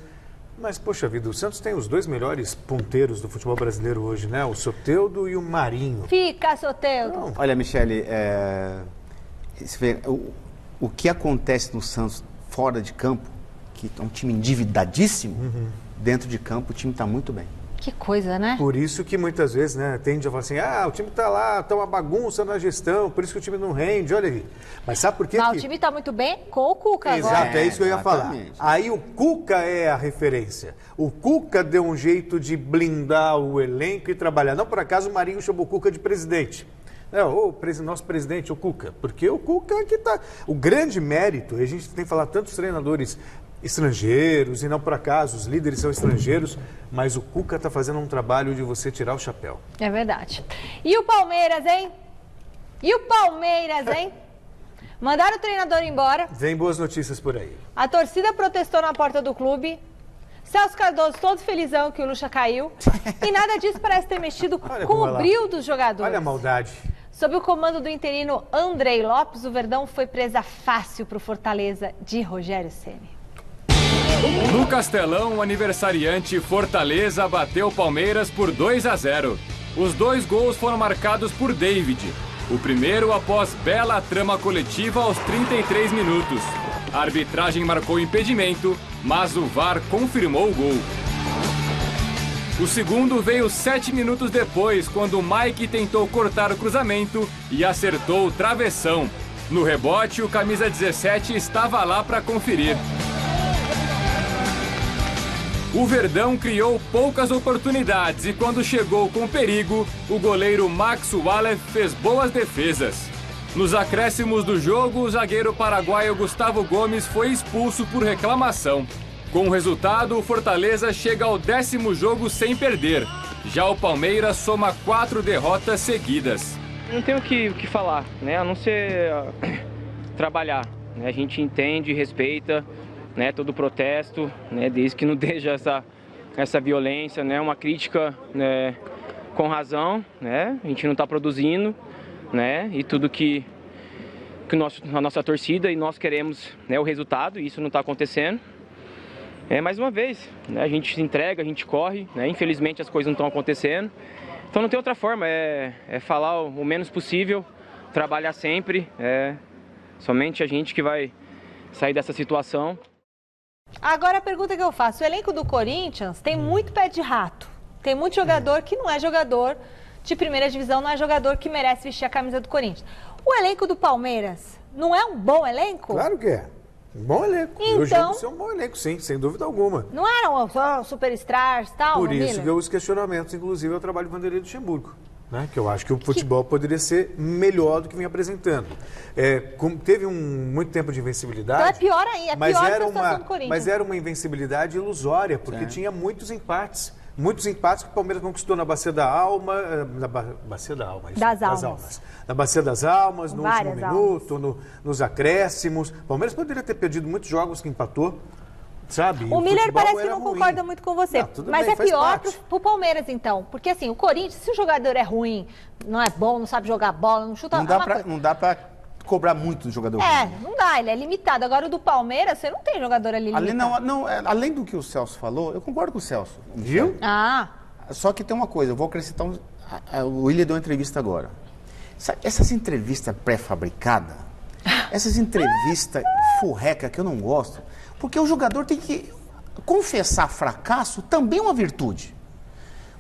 mas, poxa vida, o Santos tem os dois melhores ponteiros do futebol brasileiro hoje, né? O Soteldo e o Marinho. Fica, Soteldo! Olha, Michele, o que acontece no Santos fora de campo, que é um time endividadíssimo, dentro de campo o time está muito bem. Que coisa, né? Por isso que muitas vezes, né, tende a falar assim, o time está lá, está uma bagunça na gestão, por isso que o time não rende, olha aí. Mas sabe por quê? Não, o time está muito bem com o Cuca agora. Exato, é isso que eu ia falar. Aí o Cuca é a referência. O Cuca deu um jeito de blindar o elenco e trabalhar. Não por acaso o Marinho chamou o Cuca de presidente. Nosso presidente, o Cuca. Porque o Cuca é que está... O grande mérito, e a gente tem falado tantos treinadores estrangeiros, e não por acaso, os líderes são estrangeiros, mas o Cuca está fazendo um trabalho de você tirar o chapéu. É verdade. E o Palmeiras, hein? Mandaram o treinador embora. Vem boas notícias por aí. A torcida protestou na porta do clube. Celso Cardoso todo felizão que o Lucha caiu. E nada disso parece ter mexido com o brilho dos jogadores. Olha a maldade. Sob o comando do interino Andrei Lopes, o Verdão foi presa fácil para o Fortaleza de Rogério Ceni. No Castelão, o aniversariante Fortaleza bateu o Palmeiras por 2-0. Os 2 gols foram marcados por David. O primeiro após bela trama coletiva aos 33 minutos. A arbitragem marcou impedimento, mas o VAR confirmou o gol. O segundo veio 7 minutos depois, quando o Mike tentou cortar o cruzamento e acertou o travessão. No rebote, o camisa 17 estava lá para conferir. O Verdão criou poucas oportunidades e quando chegou com perigo, o goleiro Max Waller fez boas defesas. Nos acréscimos do jogo, o zagueiro paraguaio Gustavo Gomes foi expulso por reclamação. Com o resultado, o Fortaleza chega ao 10º jogo sem perder. Já o Palmeiras soma 4 derrotas seguidas. Não tenho o que falar, né? A não ser trabalhar. Né? A gente entende e respeita, né, todo o protesto, né, desde que não deixa essa violência, né? Uma crítica, né, com razão, né? A gente não está produzindo, né? E tudo que a nossa torcida e nós queremos, né, o resultado, e isso não está acontecendo. Mais uma vez, né, a gente se entrega, a gente corre, né, infelizmente as coisas não estão acontecendo. Então não tem outra forma, é falar o menos possível, trabalhar sempre, somente a gente que vai sair dessa situação. Agora a pergunta que eu faço, o elenco do Corinthians tem muito pé de rato, tem muito jogador que não é jogador de primeira divisão, não é jogador que merece vestir a camisa do Corinthians. O elenco do Palmeiras não é um bom elenco? Claro que é. Um bom elenco. Então, eu julgo ser um bom elenco, sim, sem dúvida alguma. Não eram só superstars e tal? Por isso que os questionamentos, inclusive, ao trabalho do Vanderlei Luxemburgo. Né? Que eu acho que o futebol poderia ser melhor do que vem apresentando. Teve muito tempo de invencibilidade. Então é pior ainda, é pior que a situação do Corinthians. Mas era uma invencibilidade ilusória, porque tinha muitos empates. Muitos empates que o Palmeiras conquistou na Bacia da Alma, das Almas. Na Bacia das Almas, no último minuto, nos acréscimos. O Palmeiras poderia ter perdido muitos jogos que empatou, sabe? O Miller parece que não concorda muito com você, mas é pior pro Palmeiras então, porque assim, o Corinthians, se o jogador é ruim, não é bom, não sabe jogar bola, não chuta... Não dá pra cobrar muito do jogador. Não dá, ele é limitado. Agora o do Palmeiras, você não tem jogador ali limitado. Além do que o Celso falou, eu concordo com o Celso. Viu? Só que tem uma coisa, eu vou acrescentar, o Willian deu uma entrevista agora. Essas entrevistas pré-fabricadas, essas entrevistas furreca que eu não gosto, porque o jogador tem que confessar fracasso também é uma virtude.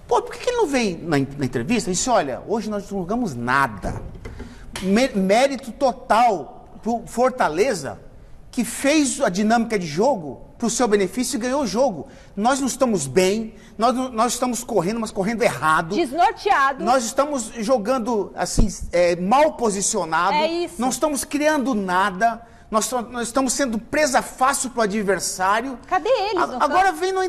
Pô, por que ele não vem na entrevista e diz, olha, hoje nós não jogamos nada. Mérito total pro Fortaleza, que fez a dinâmica de jogo para o seu benefício e ganhou o jogo. Nós não estamos bem, nós estamos correndo, mas correndo errado. Desnorteado. Nós estamos jogando assim, mal posicionado. É isso. Não estamos criando nada. Nós estamos sendo presa fácil para o adversário. Cadê eles? Agora vem numa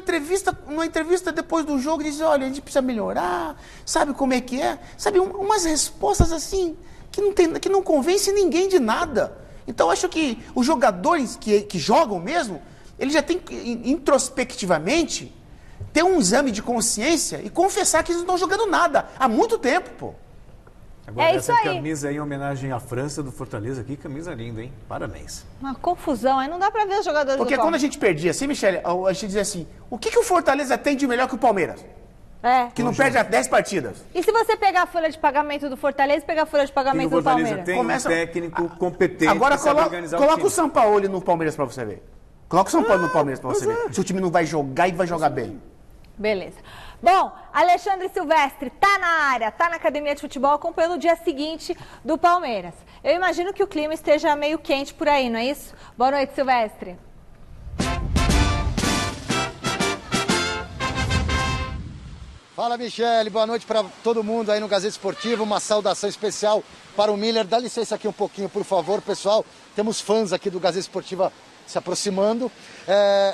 entrevista depois do jogo e diz, olha, a gente precisa melhorar, sabe como é que é? Sabe, umas respostas assim... que não convence ninguém de nada. Então, eu acho que os jogadores que jogam mesmo, eles já têm que, introspectivamente, ter um exame de consciência e confessar que eles não estão jogando nada há muito tempo, pô. Agora, essa camisa aí, em homenagem à França do Fortaleza, que camisa linda, hein? Parabéns. Uma confusão, aí não dá pra ver os jogadores Porque quando a gente perdia assim, Michele, a gente dizia assim, o que o Fortaleza tem de melhor que o Palmeiras? Que não perde 10 partidas. E se você pegar a folha de pagamento do Fortaleza e pegar a folha de pagamento do Palmeiras? Tem um técnico competente. Agora coloca o Sampaoli no Palmeiras pra você ver. Coloca o Sampaoli no Palmeiras pra você ver. Se o time não vai jogar e vai jogar bem. Beleza. Bom, Alexandre Silvestre tá na área, tá na academia de futebol, acompanhando o dia seguinte do Palmeiras. Eu imagino que o clima esteja meio quente por aí, não é isso? Boa noite, Silvestre. Fala, Michele, boa noite para todo mundo aí no Gazeta Esportiva, uma saudação especial para o Miller. Dá licença aqui um pouquinho, por favor, pessoal. Temos fãs aqui do Gazeta Esportiva se aproximando.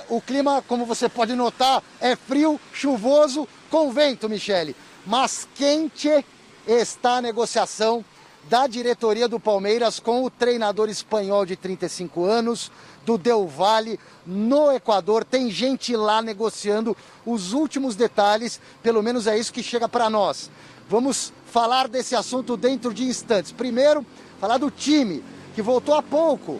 O clima, como você pode notar, é frio, chuvoso, com vento, Michele. Mas quente está a negociação da diretoria do Palmeiras com o treinador espanhol de 35 anos, do Del Valle, no Equador. Tem gente lá negociando os últimos detalhes, pelo menos é isso que chega para nós. Vamos falar desse assunto dentro de instantes. Primeiro, falar do time, que voltou há pouco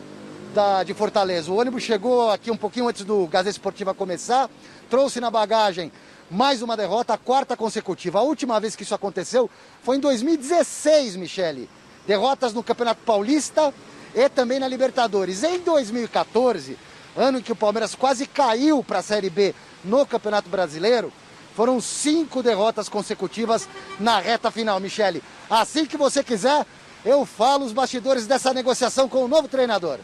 de Fortaleza. O ônibus chegou aqui um pouquinho antes do Gazeta Esportiva começar, trouxe na bagagem mais uma derrota, a 4ª consecutiva. A última vez que isso aconteceu foi em 2016, Michele. derrotas no Campeonato Paulista e também na Libertadores. Em 2014, ano em que o Palmeiras quase caiu para a Série B no Campeonato Brasileiro, foram 5 derrotas consecutivas na reta final, Michele. Assim que você quiser, eu falo os bastidores dessa negociação com o novo treinador.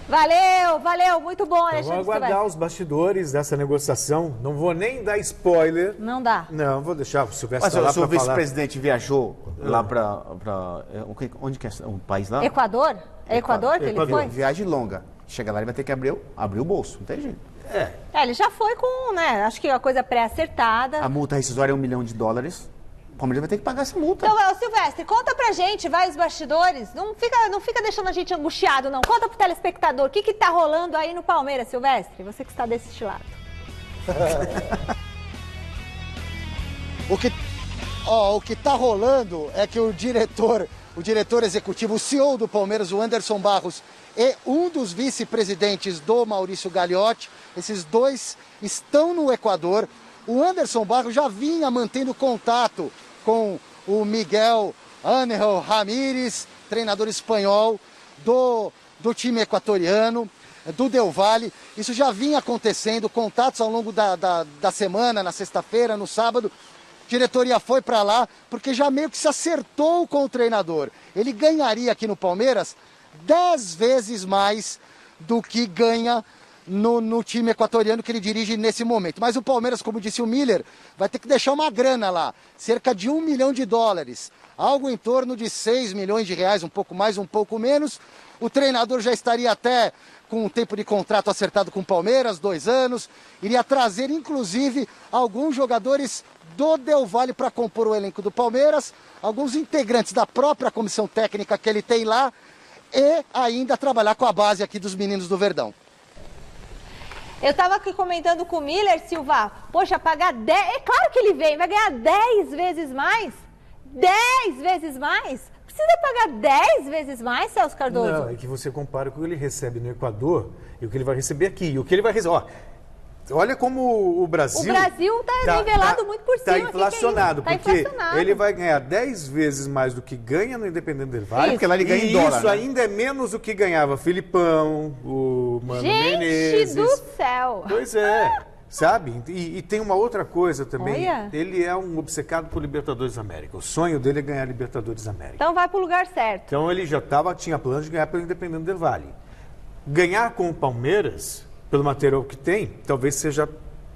Valeu, muito bom, Alexandre. Vamos aguardar os bastidores dessa negociação. Não vou nem dar spoiler. Não dá. Não, vou deixar o Silvestre Mas lá o seu para falar. vice-presidente viajou lá para... Onde que é o país lá? Equador? É Equador que ele foi? Viagem longa. Chega lá, ele vai ter que abrir o bolso, não tem jeito. Ele já foi com, né, acho que a coisa pré-acertada. A multa rescisória é $1 milhão. O Palmeiras vai ter que pagar essa multa. Então, Silvestre, conta pra gente, vai os bastidores. Não fica deixando a gente angustiado, não. Conta pro telespectador o que tá rolando aí no Palmeiras, Silvestre. Você que está desse lado. O que tá rolando é que o diretor executivo, o CEO do Palmeiras, o Anderson Barros, e um dos vice-presidentes do Maurício Gagliotti, esses dois estão no Equador. O Anderson Barros já vinha mantendo contato com o Miguel Ángel Ramírez, treinador espanhol do time equatoriano, do Del Valle. Isso já vinha acontecendo, contatos ao longo da semana, na sexta-feira, no sábado. A diretoria foi para lá porque já meio que se acertou com o treinador. Ele ganharia aqui no Palmeiras 10 vezes mais do que ganha no time equatoriano que ele dirige nesse momento. Mas o Palmeiras, como disse o Miller, vai ter que deixar uma grana lá, cerca de $1 milhão, algo em torno de 6 milhões de reais, um pouco mais, um pouco menos. O treinador já estaria até com um tempo de contrato acertado com o Palmeiras, 2 anos, iria trazer inclusive alguns jogadores do Del Valle para compor o elenco do Palmeiras, alguns integrantes da própria comissão técnica que ele tem lá e ainda trabalhar com a base aqui dos meninos do Verdão. Eu estava aqui comentando com o Miller, Silva, poxa, pagar 10, é claro que ele vem, vai ganhar 10 vezes mais, 10 vezes mais, precisa pagar 10 vezes mais, Celso Cardoso? Não, é que você compara o que ele recebe no Equador e o que ele vai receber aqui, e o que ele vai receber, olha como o Brasil... O Brasil está nivelado muito por cima. Está inflacionado, porque ele vai ganhar 10 vezes mais do que ganha no Independente Del Valle. Porque lá ele ganha em dólar. Isso ainda é menos do que ganhava Filipão, o Mano Menezes. Gente do céu! Pois é, sabe? E tem uma outra coisa também. Olha. Ele é um obcecado por Libertadores da América. O sonho dele é ganhar Libertadores da América. Então vai para o lugar certo. Então ele já tinha plano de ganhar pelo Independente Del Valle. Ganhar com o Palmeiras, pelo material que tem, talvez seja,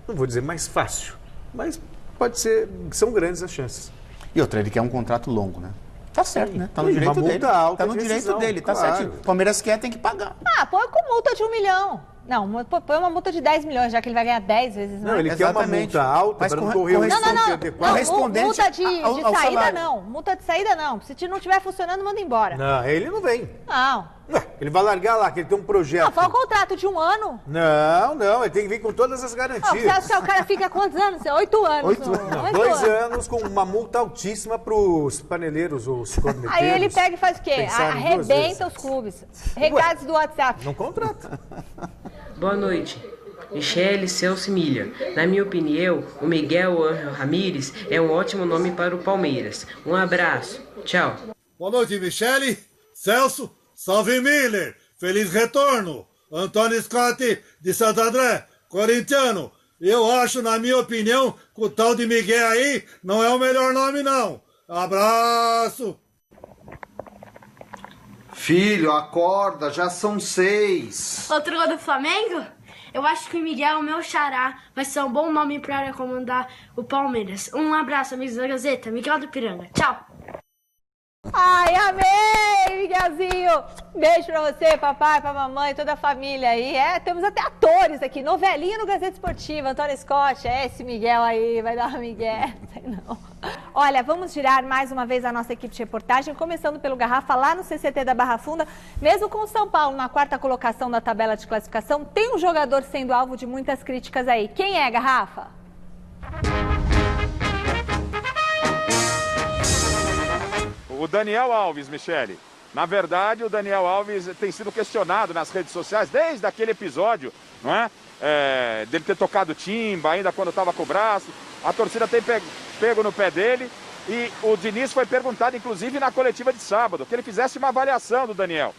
não vou dizer mais fácil, mas pode ser, são grandes as chances. E outra, ele quer um contrato longo, né? Tá certo, né? Tá no E direito uma multa dele. alta Tá no de direito rescisão, dele, tá claro. certo. O Palmeiras quer, tem que pagar. Põe com multa de $1 milhão. Não, põe uma multa de 10 milhões, já que ele vai ganhar 10 vezes mais. Não, ele quer uma multa alta para não correr o risco de adequar. Multa de saída não. Multa de saída não. Se não estiver funcionando, manda embora. Não, ele não vem. Não. Ele vai largar lá, que ele tem um projeto. Não, foi um contrato de 1 ano. Não, ele tem que vir com todas as garantias. Você acha que o cara fica quantos anos? 8 anos. 8 anos. 2 anos com uma multa altíssima para os paneleiros, os corneteiros. Aí ele pega e faz o quê? Pensarem duas Arrebenta os clubes. Recados do WhatsApp. Não contrata. Boa noite. Michele, Celso e Miller. Na minha opinião, o Miguel Ángel Ramírez é um ótimo nome para o Palmeiras. Um abraço. Tchau. Boa noite, Michele, Celso, salve Miller, feliz retorno. Antônio Scott de Santo André, corintiano. Eu acho, na minha opinião, que o tal de Miguel aí não é o melhor nome, não. Abraço. Filho, acorda, já são 6. Outro gol do Flamengo? Eu acho que o Miguel, o meu xará, vai ser um bom nome para comandar o Palmeiras. Um abraço, amigos da Gazeta. Miguel do Piranga. Tchau. Ai, amei, Miguelzinho. Beijo pra você, papai, pra mamãe, toda a família aí. Temos até atores aqui. Novelinha no Gazeta Esportiva. Antônio Scott, esse Miguel aí, vai dar uma Miguel. Não. Olha, vamos girar mais uma vez a nossa equipe de reportagem, começando pelo Garrafa, lá no CCT da Barra Funda. Mesmo com o São Paulo na 4ª colocação da tabela de classificação, tem um jogador sendo alvo de muitas críticas aí. Quem é, Garrafa? O Daniel Alves, Michele. Na verdade, o Daniel Alves tem sido questionado nas redes sociais desde aquele episódio, não é? Dele ter tocado timba, ainda quando estava com o braço. A torcida tem pego no pé dele E o Diniz foi perguntado, inclusive, na coletiva de sábado, que ele fizesse uma avaliação do Daniel.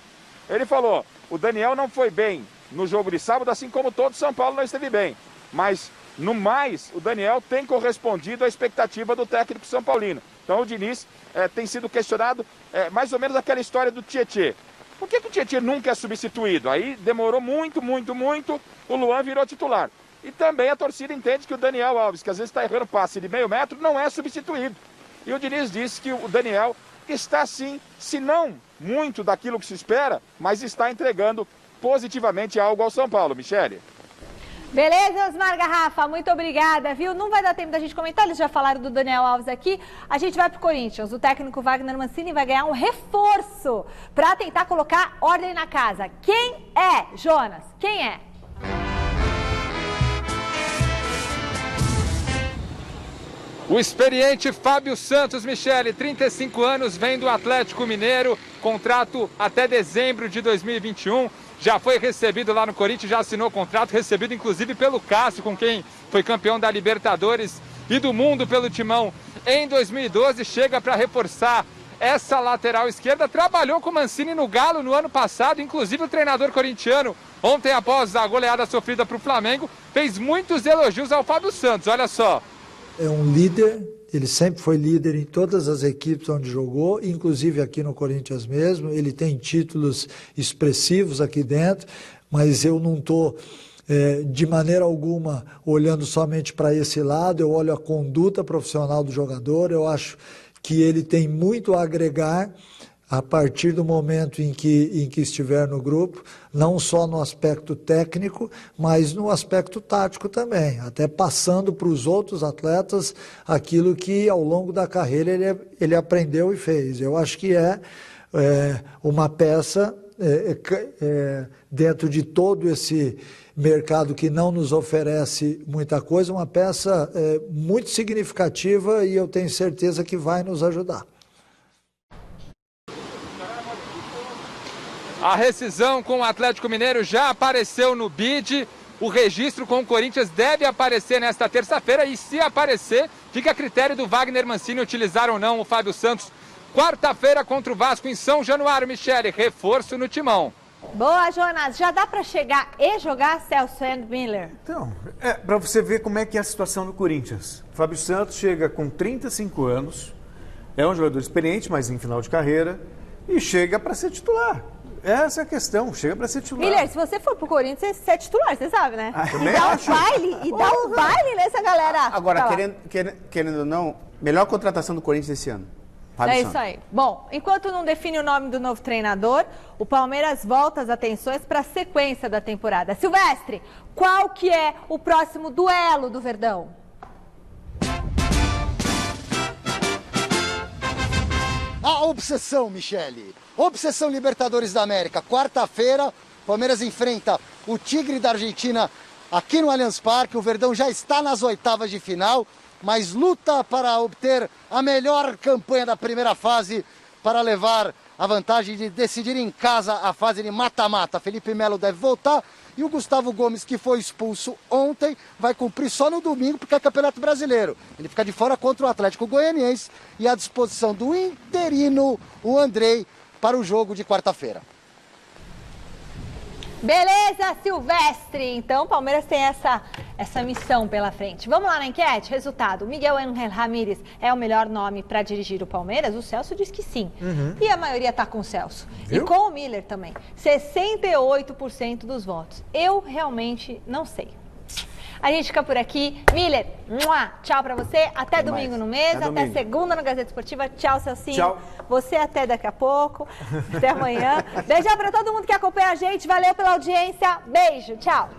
Ele falou, o Daniel não foi bem no jogo de sábado, assim como todo São Paulo não esteve bem. Mas, no mais, o Daniel tem correspondido à expectativa do técnico são paulino. Então o Diniz tem sido questionado, mais ou menos aquela história do Tietê. Por que o Tietê nunca é substituído? Aí demorou muito, o Luan virou titular. E também a torcida entende que o Daniel Alves, que às vezes está errando passe de meio metro, não é substituído. E o Diniz disse que o Daniel está sim, se não muito daquilo que se espera, mas está entregando positivamente algo ao São Paulo. Michele. Beleza, Osmar Garrafa, muito obrigada, viu? Não vai dar tempo da gente comentar, eles já falaram do Daniel Alves aqui. A gente vai pro Corinthians. O técnico Wagner Mancini vai ganhar um reforço para tentar colocar ordem na casa. Quem é, Jonas? Quem é? O experiente Fábio Santos, Michele, 35 anos, vem do Atlético Mineiro, contrato até dezembro de 2021. Já foi recebido lá no Corinthians, já assinou o contrato, recebido inclusive pelo Cássio, com quem foi campeão da Libertadores e do Mundo pelo Timão em 2012. Chega para reforçar essa lateral esquerda. Trabalhou com o Mancini no Galo no ano passado, inclusive o treinador corintiano, ontem após a goleada sofrida para o Flamengo, fez muitos elogios ao Fábio Santos, olha só. É um líder, ele sempre foi líder em todas as equipes onde jogou, inclusive aqui no Corinthians mesmo. Ele tem títulos expressivos aqui dentro, mas eu não estou de maneira alguma olhando somente para esse lado. Eu olho a conduta profissional do jogador, eu acho que ele tem muito a agregar a partir do momento em que estiver no grupo, não só no aspecto técnico, mas no aspecto tático também, até passando para os outros atletas aquilo que ao longo da carreira ele aprendeu e fez. Eu acho que é uma peça dentro de todo esse mercado que não nos oferece muita coisa, uma peça muito significativa, e eu tenho certeza que vai nos ajudar. A rescisão com o Atlético Mineiro já apareceu no BID. O registro com o Corinthians deve aparecer nesta terça-feira e, se aparecer, fica a critério do Wagner Mancini utilizar ou não o Fábio Santos. Quarta-feira contra o Vasco em São Januário, Michele, reforço no Timão. Boa, Jonas. Já dá para chegar e jogar Celso Miller? Então, para você ver como é que é a situação do Corinthians. O Fábio Santos chega com 35 anos, é um jogador experiente, mas em final de carreira, e chega para ser titular. Essa é a questão, chega para ser titular. Miller, se você for pro Corinthians, você é titular, você sabe, né? Também Dá um baile nessa galera. Agora, querendo ou não, melhor contratação do Corinthians esse ano. Fábio Santos. Isso aí. Bom, enquanto não define o nome do novo treinador, o Palmeiras volta as atenções para a sequência da temporada. Silvestre, qual que é o próximo duelo do Verdão? A obsessão, Michele. Obsessão Libertadores da América. Quarta-feira, Palmeiras enfrenta o Tigre da Argentina aqui no Allianz Parque. O Verdão já está nas oitavas de final, mas luta para obter a melhor campanha da primeira fase para levar a vantagem de decidir em casa a fase de mata-mata. Felipe Melo deve voltar e o Gustavo Gomes, que foi expulso ontem, vai cumprir só no domingo porque é Campeonato Brasileiro. Ele fica de fora contra o Atlético Goianiense e à disposição do interino, o Andrei, para o jogo de quarta-feira. Beleza, Silvestre. Então, o Palmeiras tem essa missão pela frente. Vamos lá na enquete? Resultado: Miguel Ángel Ramírez é o melhor nome para dirigir o Palmeiras? O Celso diz que sim. E a maioria está com o Celso. Viu? E com o Miller também. 68% dos votos. Eu realmente não sei. A gente fica por aqui. Miller, tchau pra você. Até domingo no Mesa, até segunda no Gazeta Esportiva. Tchau, Celcinho. Tchau. Você até daqui a pouco. Até amanhã. Beijão pra todo mundo que acompanha a gente. Valeu pela audiência. Beijo. Tchau.